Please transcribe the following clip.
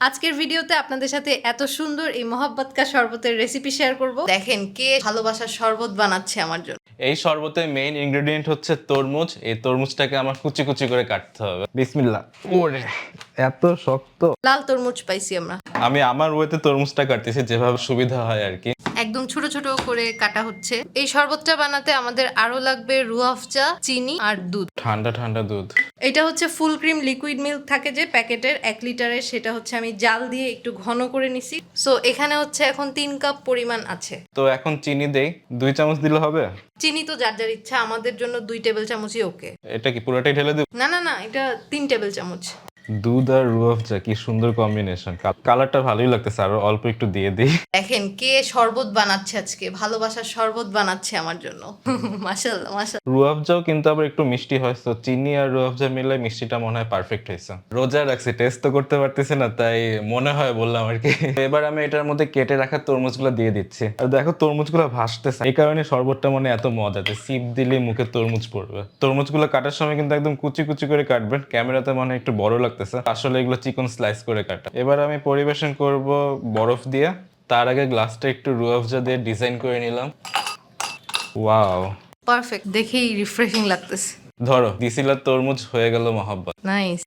আজকের ভিডিওতে আপনাদের সাথে এত সুন্দর এই মোহাব্বত কা শরবতের রেসিপি শেয়ার করব। দেখেন কে ভালোবাসার শরবত বানাচ্ছে আমার জন্য। এই শরবতের মেইন ইনগ্রেডিয়েন্ট হচ্ছে তরমুজ। এই তরমুজটাকে আমার কুচি কুচি করে কাটতে হবে। বিসমিল্লাহ। ওরে এত শক্ত। লাল তরমুজ পাইছি আমরা। আমি আমার ওয়েতে তরমুজটা কাটতেছি যেভাবে সুবিধা হয় আর কি। একদম ছোট ছোট করে কাটা হচ্ছে। এই শরবতটা বানাতে আমাদের আরো লাগবে রুয়াফজা, চিনি আর দুধ। ঠান্ডা ঠান্ডা দুধ। এটা হচ্ছে ফুল ক্রিম লিকুইড মিল্ক থাকে যে প্যাকেটের 1 লিটারের, সেটা হচ্ছে আমি জাল দিয়ে একটু ঘন করে নিছি। সো এখানে হচ্ছে এখন 3 কাপ পরিমাণ আছে। তো এখন চিনি দেই, 2 চামচ দিলে হবে? চিনি তো যার যার ইচ্ছা, আমাদের জন্য 2 টেবিল চামচই ওকে। এটা কি পুরোটাই ঢেলে দেব? না না না, এটা 3 টেবিল চামচ। দুধ আর রুয়াফজা কি সুন্দর কম্বিনেশন। কালারটা ভালোই লাগতেছে, আর অল্প একটু দিয়ে দিই। দেখেন কে শরবত বানাচ্ছে আজকে, ভালোবাসার শরবত বানাচ্ছে আমার জন্য। মাশাআল্লাহ মাশাআল্লাহ। রুয়াফজাও কিন্তু আবার একটু মিষ্টি হয়, তো চিনি আর রুয়াফজা মিলে মিষ্টিটা মনে হয় পারফেক্ট হয়েছে। রোজা রাখছি, টেস্ট তো করতে পারতেছি না, তাই মনে হয় বললাম আর কি। এবার আমি এটার মধ্যে কেটে রাখা তরমুজগুলো দিয়ে দিচ্ছি। আর দেখো তরমুজগুলো ভাসতেছে, এই কারণে শরবতটা মনে এত মজাতে। সিপ দিলে মুখে তরমুজ পড়বে। তরমুজগুলো কাটার সময় কিন্তু একদম কুচি কুচি করে কাটবেন। ক্যামেরাতে মনে হয় একটু বড় লাগতেছে, আসলে এগুলো চিকন স্লাইস করে কাটা। এবার আমি পরিবেশন করব বরফ দিয়ে। তার আগে গ্লাসটা একটু রুয়াফজা দিয়ে ডিজাইন করে নিলাম। ওয়াও, পারফেক্ট, দেখেই রিফ্রেশিং লাগতেছে। ধরো দিছিলা তরমুজ, হয়ে গেল মহব্বত। নাইস।